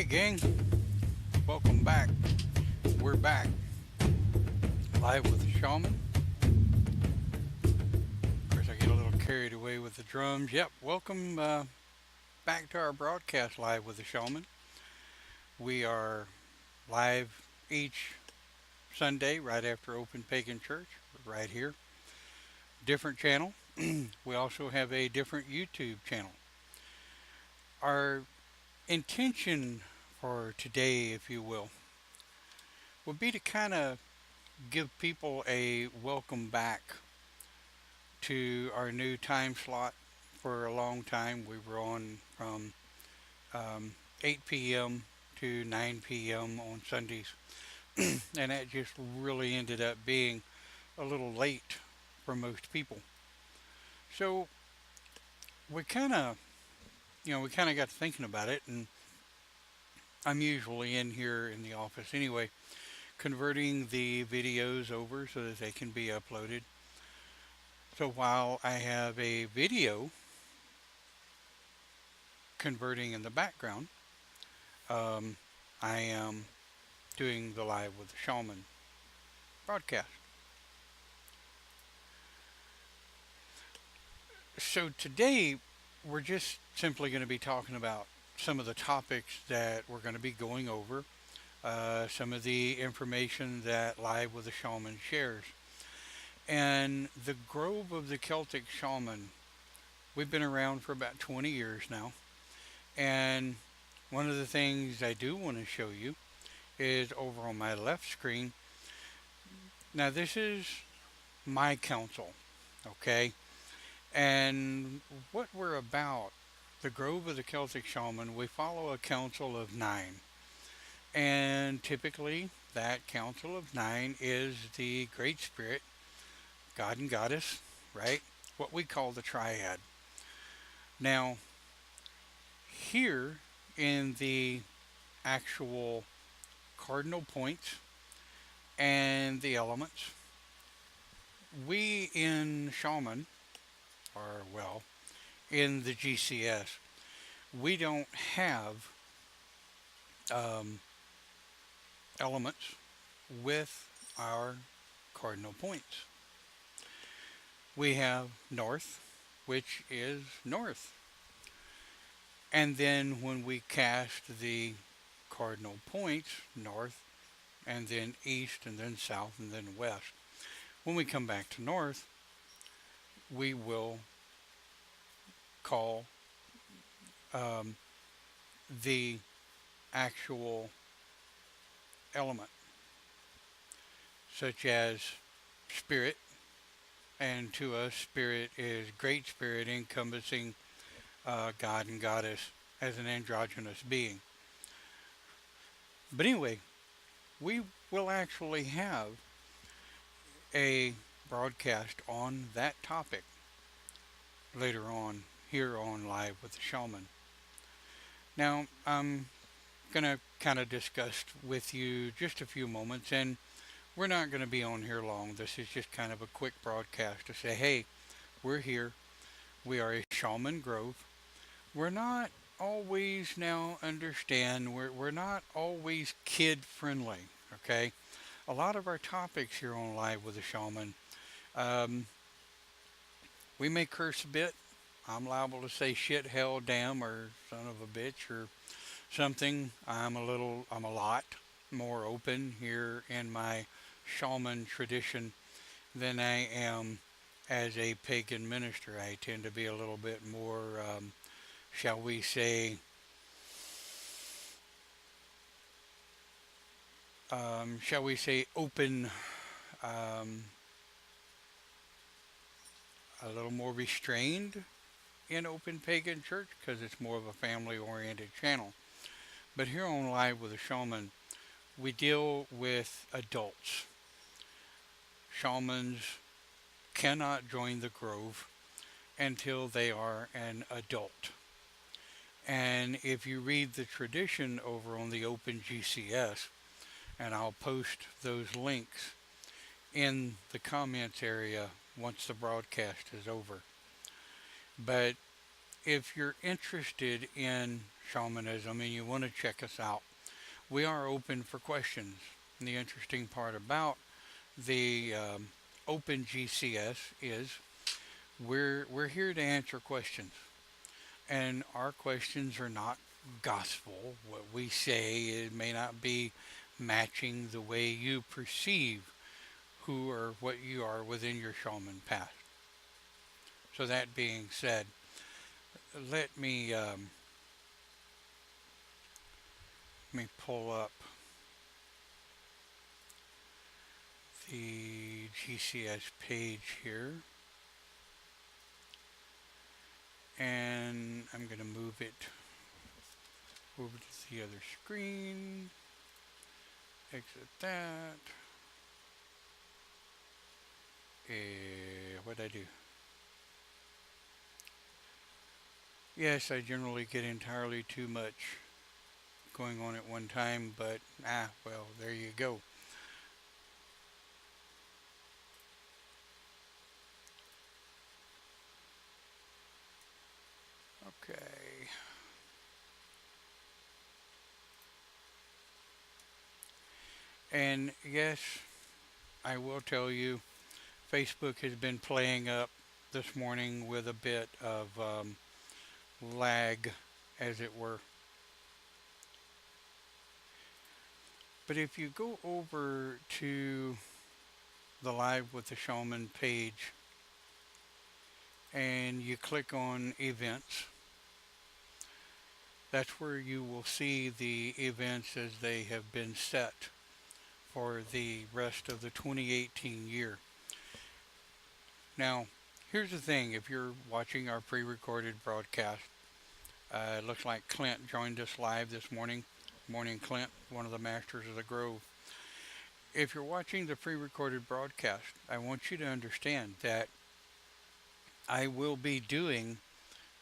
Hey gang, welcome back. We're back live with the Shaman. Of course, I get a little carried away with the drums. Yep, welcome back to our broadcast live with the Shaman. We are live each Sunday right after Open Pagan Church, right here. Different channel. We also have a different YouTube channel. Our intention for today, if you will, would be to kind of give people a welcome back to our new time slot. For a long time, we were on from 8 p.m. to 9 p.m. on Sundays, and that just really ended up being a little late for most people. So we kind of, we kind of got to thinking about it, and I'm usually in here in the office anyway, converting the videos over so that they can be uploaded. So while I have a video converting in the background, um, I am doing the live with the Shaman broadcast. So today we're just simply going to be talking about some of the topics that we're going to be going over, some of the information that Live with the Shaman shares. And the Grove of the Celtic Shaman, we've been around for about 20 years now. And one of the things I do want to show you is over on my left screen. Now, this is my council, okay? And what we're about, the Grove of the Celtic Shaman, we follow a council of 9. And typically, that council of 9 is the Great Spirit, God and Goddess, right? What we call the Triad. Now, here in the actual cardinal points and the elements, we in Shaman, or well, in the GCS, we don't have um, elements with our cardinal points. We have north, which is north. And then when we cast the cardinal points, north, and then east, and then south, and then west, when we come back to north, we will call um, the actual element, such as spirit, and to us, spirit is great spirit encompassing God and Goddess as an androgynous being. But anyway, we will actually have a broadcast on that topic later on here on Live with the Shaman. Now, I'm going to kind of discuss with you just a few moments, and we're not going to be on here long. This is just kind of a quick broadcast to say, hey, we're here. We are a Shaman Grove. We're not always, now understand, we're not always kid friendly, okay? A lot of our topics here on Live with the Shaman, um, we may curse a bit. I'm liable to say shit, hell, damn, or son of a bitch, or something. I'm a lot more open here in my shaman tradition than I am as a pagan minister. I tend to be a little bit more, shall we say, open, um, a little more restrained in Open Pagan Church because it's more of a family oriented channel. But here on Live with a Shaman, we deal with adults. Shamans cannot join the Grove until they are an adult. And if you read the tradition over on the Open GCS, and I'll post those links in the comments area once the broadcast is over. But if you're interested in shamanism and you want to check us out, we are open for questions. And the interesting part about the Open GCS is we're here to answer questions, and our questions are not gospel. What we say it may not be matching the way you perceive who or what you are within your shaman path. So that being said, let me pull up the GCS page here, and I'm going to move it over to the other screen. Exit that. What'd I do? Yes, I generally get entirely too much going on at one time, but well, there you go. Okay. And yes, I will tell you, Facebook has been playing up this morning with a bit of lag, as it were. But if you go over to the Live with the Shaman page and you click on events, that's where you will see the events as they have been set for the rest of the 2018 year. Now, here's the thing, if you're watching our pre-recorded broadcast, it looks like Clint joined us live this morning. Morning, Clint, one of the masters of the Grove. If you're watching the pre-recorded broadcast, I want you to understand that I will be doing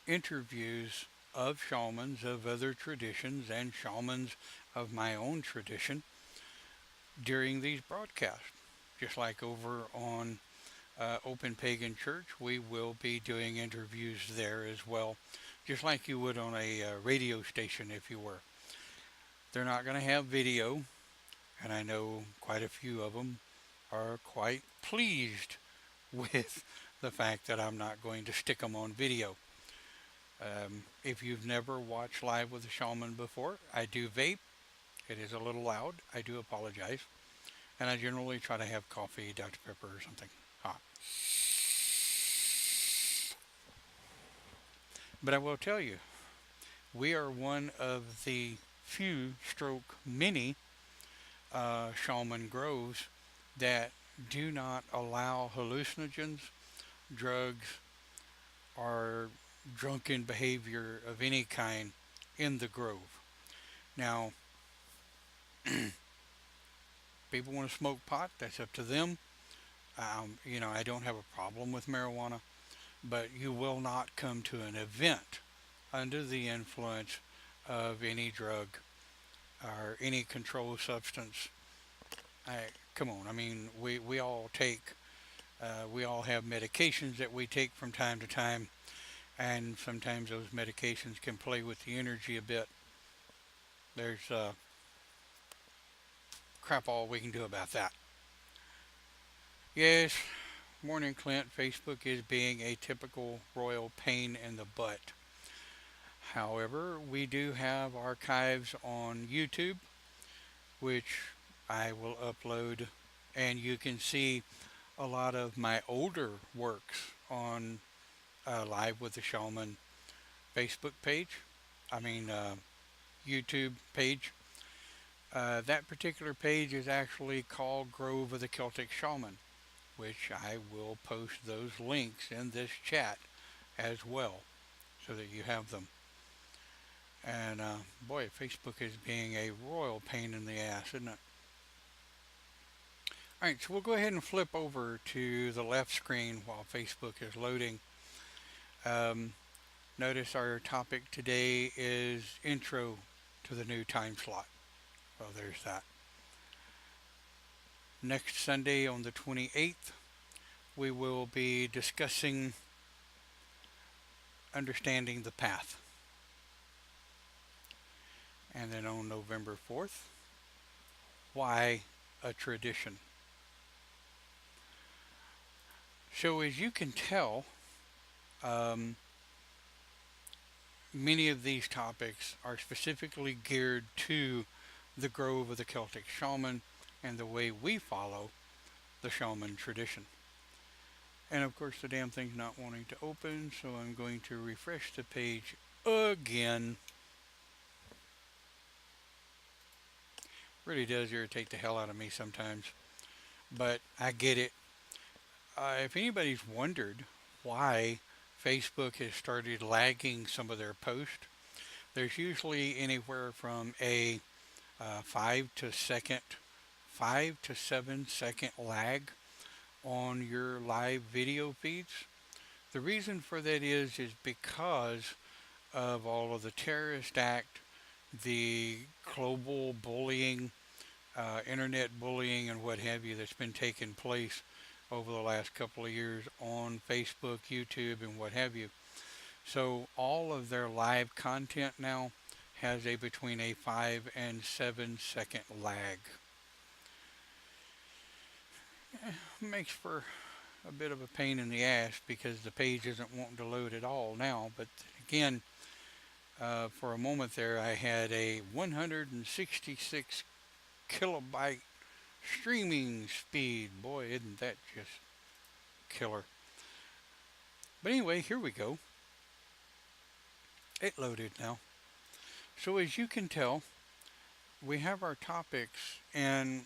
interviews of shamans of other traditions and shamans of my own tradition during these broadcasts. Just like over on Open Pagan Church, we will be doing interviews there as well, just like you would on a radio station if you were. They're not going to have video, and I know quite a few of them are quite pleased with the fact that I'm not going to stick them on video. If you've never watched Live with a Shaman before, I do vape. It is a little loud. I do apologize. And I generally try to have coffee, Dr. Pepper, or something hot. But I will tell you, we are one of the few stroke many shaman groves that do not allow hallucinogens, drugs, or drunken behavior of any kind in the grove. Now, people want to smoke pot, that's up to them. I don't have a problem with marijuana, but you will not come to an event under the influence of any drug or any controlled substance. Come on, I mean, we all we all have medications that we take from time to time, and sometimes those medications can play with the energy a bit. There's crap all we can do about that. Yes, morning Clint, Facebook is being a typical royal pain in the butt. However, we do have archives on YouTube, which I will upload, and you can see a lot of my older works on Live with the Shaman Facebook page. I mean, YouTube page. That particular page is actually called Grove of the Celtic Shaman, which I will post those links in this chat as well, so that you have them. And boy, Facebook is being a royal pain in the ass, isn't it? Alright, so we'll go ahead and flip over to the left screen while Facebook is loading. Notice our topic today is intro to the new time slot. Well, there's that. Next Sunday on the 28th, we will be discussing understanding the path. And then on November 4th, why a tradition? So as you can tell, um, many of these topics are specifically geared to the grove of the Celtic shaman and the way we follow the shaman tradition. And of course, the damn thing's not wanting to open, so I'm going to refresh the page again. Really does irritate the hell out of me sometimes, but I get it. If anybody's wondered why Facebook has started lagging some of their posts, there's usually anywhere from a 5 to 7 second lag on your live video feeds. The reason for that is because of all of the terrorist act, the global bullying, internet bullying, and what have you that's been taking place over the last couple of years on Facebook, YouTube, and what have you. So all of their live content now has a between a 5 and 7 second lag. Makes for a bit of a pain in the ass because the page isn't wanting to load at all now. But again, for a moment there, I had a 166 kilobyte streaming speed. Boy, isn't that just killer. But anyway, here we go. It loaded now. So as you can tell, we have our topics and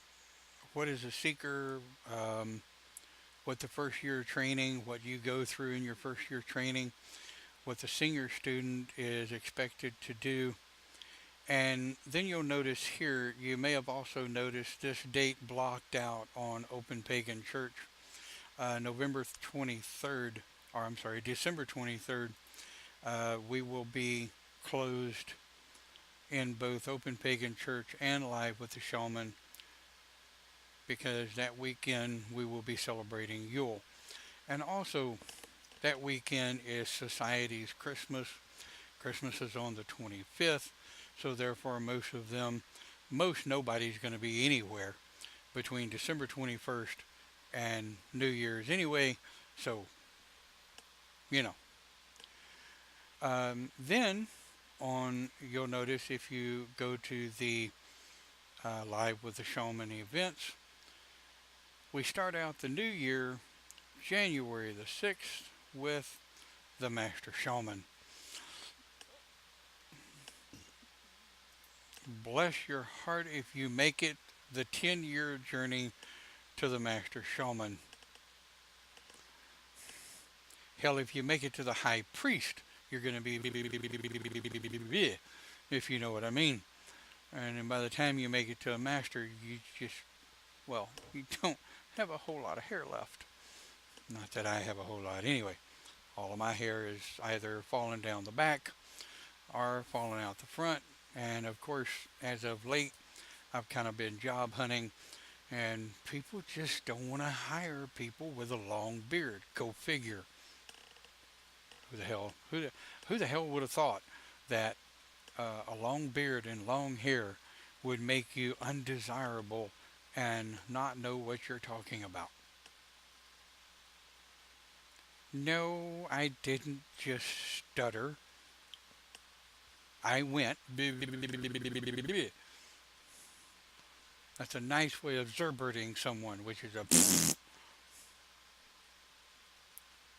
what is a seeker, what the first year training, what you go through in your first year training, what the senior student is expected to do. And then you'll notice here, you may have also noticed this date blocked out on Open Pagan Church, November 23rd, or I'm sorry, December 23rd. We will be closed in both Open Pagan Church and Live with the Shaman because that weekend we will be celebrating Yule. And also, that weekend is Society's Christmas. Christmas is on the 25th, so therefore most nobody's going to be anywhere between December 21st and New Year's anyway, so, you know. Then, you'll notice if you go to the Live with the Shaman events, we start out the new year January the 6th with the Master Shaman. Bless your heart if you make it the 10-year journey to the Master Shaman. Hell, if you make it to the High Priest, you're going to be, if you know what I mean. And then by the time you make it to a Master, you just, well, you don't have a whole lot of hair left. Not that I have a whole lot anyway. All of my hair is either falling down the back or falling out the front. And of course, as of late, I've kind of been job hunting, and people just don't want to hire people with a long beard. Go figure. Who the hell would have thought that a long beard and long hair would make you undesirable and not know what you're talking about? No, I didn't just stutter. I went. That's a nice way of zerberting someone, which is a.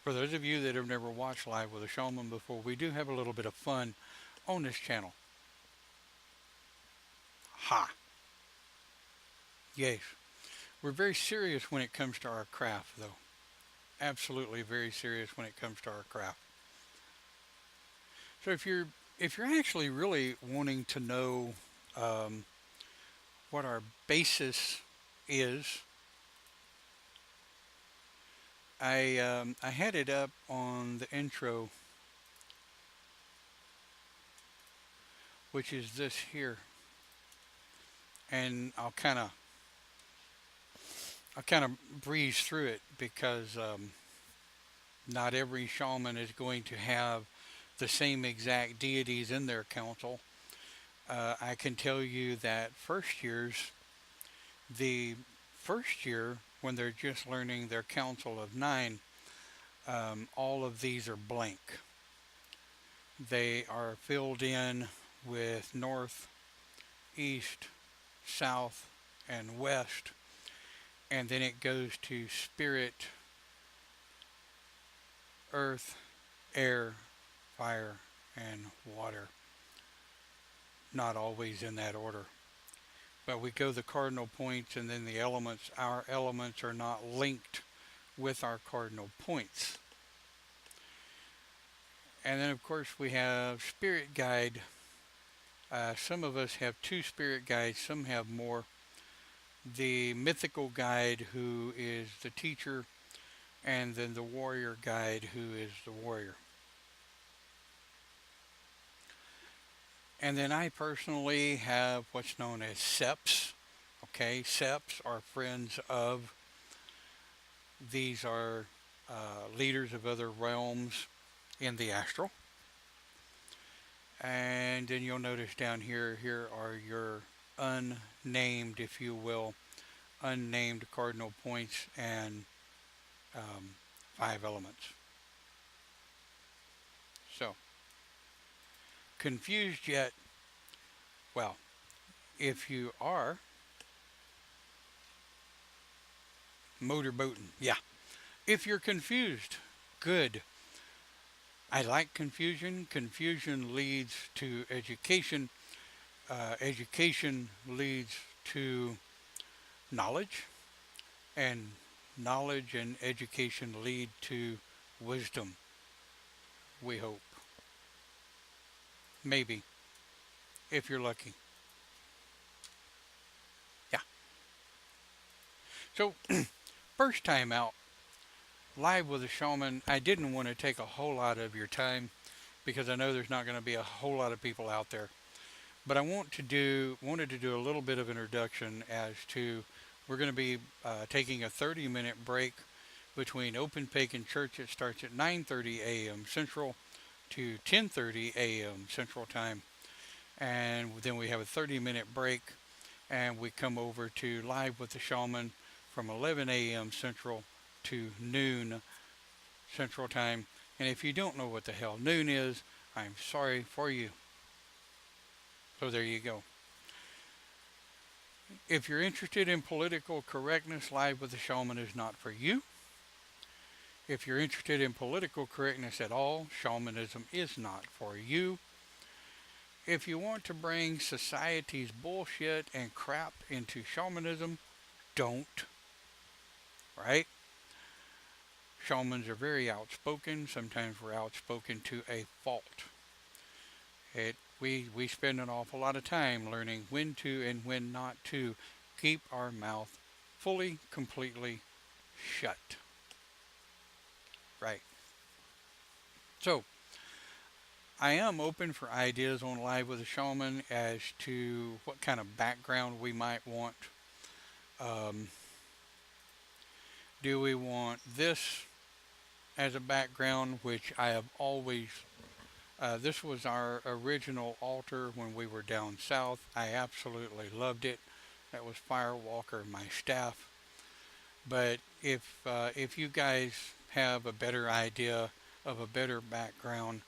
For those of you that have never watched Live with a Shaman before, we do have a little bit of fun on this channel. Ha! Yes. We're very serious when it comes to our craft, though. Absolutely very serious when it comes to our craft. So if you're actually really wanting to know what our basis is, I had it up on the intro, which is this here, and I'll kind of breeze through it because not every shaman is going to have the same exact deities in their council. I can tell you that the first year, when they're just learning their council of nine, all of these are blank. They are filled in with north, east, south, and west, and then it goes to spirit, earth, air, fire, and water. Not always in that order. But we go the cardinal points and then the elements. Our elements are not linked with our cardinal points. And then, of course, we have spirit guide. Some of us have two spirit guides, some have more. The mythical guide, who is the teacher, and then the warrior guide, who is the warrior. And then I personally have what's known as SEPs. Okay, SEPs are friends of. These are leaders of other realms in the astral. And then you'll notice down here, here are your unnamed, if you will, unnamed cardinal points and um, five elements. So, confused yet? Well, if you are motorboating, yeah. If you're confused, good. I like confusion. Confusion leads to education. Education leads to knowledge, and knowledge and education lead to wisdom. We hope. Maybe, if you're lucky. Yeah. So, first time out, live with a shaman. I didn't want to take a whole lot of your time because I know there's not going to be a whole lot of people out there. But I wanted to do a little bit of introduction as to we're going to be taking a 30-minute break between Open Pagan Church. It starts at 9:30 a.m. Central to 10:30 a.m. Central Time, and then we have a 30-minute break, and we come over to Live with the Shaman from 11 a.m. Central to noon Central Time. And if you don't know what the hell noon is, I'm sorry for you. So there you go. If you're interested in political correctness, Live with the Shaman is not for you. If you're interested in political correctness at all, shamanism is not for you. If you want to bring society's bullshit and crap into shamanism, don't. Right? Shamans are very outspoken. Sometimes we're outspoken to a fault. We spend an awful lot of time learning when to and when not to keep our mouth fully, completely shut. Right. So, I am open for ideas on Live with a Shaman as to what kind of background we might want. Um, do we want this as a background, which I have always this was our original altar when we were down south. I absolutely loved it. That was Firewalker, my staff. But if you guys have a better idea of a better background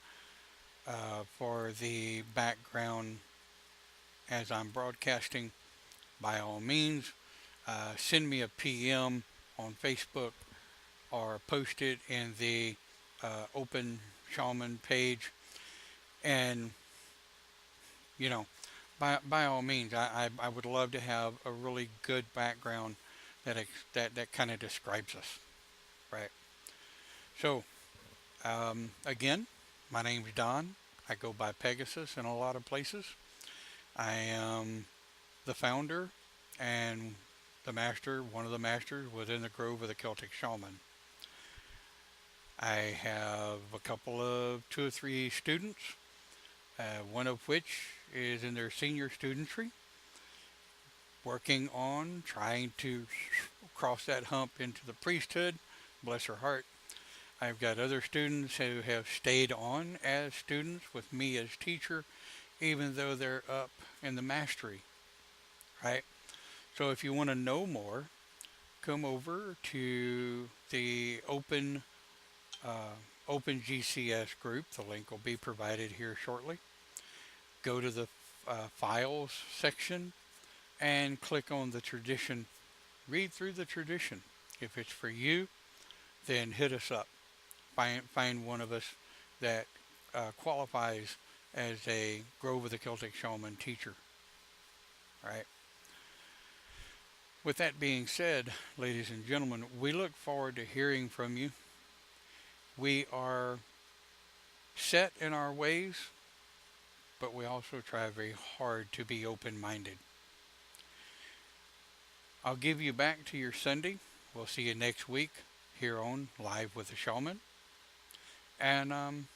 for the background as I'm broadcasting, by all means, send me a PM on Facebook or post it in the Open Shaman page. And, you know, by all means, I would love to have a really good background that kind of describes us, right? So, again, my name's Don. I go by Pegasus in a lot of places. I am the founder and the master, one of the masters within the Grove of the Celtic Shaman. I have a couple of 2 or 3 students, one of which is in their senior studentry, working on trying to cross that hump into the priesthood. Bless her heart. I've got other students who have stayed on as students with me as teacher even though they're up in the mastery, right? So if you want to know more, come over to the uh, Open GCS group. The link will be provided here shortly. Go to the files section and click on the tradition. Read through the tradition. If it's for you, then hit us up. Find one of us that qualifies as a Grove of the Celtic Shaman teacher. All right. With that being said, ladies and gentlemen, we look forward to hearing from you. We are set in our ways, but we also try very hard to be open minded. I'll give you back to your Sunday. We'll see you next week here on Live with the Shaman. And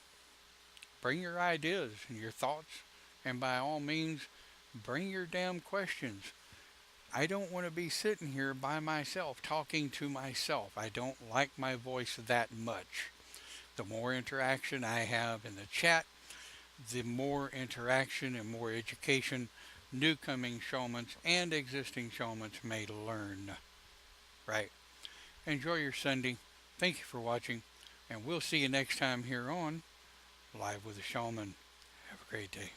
bring your ideas and your thoughts. And by all means, bring your damn questions. I don't want to be sitting here by myself talking to myself. I don't like my voice that much. The more interaction I have in the chat, the more interaction and more education newcoming shamans and existing shamans may learn. Right. Enjoy your Sunday. Thank you for watching, and we'll see you next time here on Live with the Shaman. Have a great day.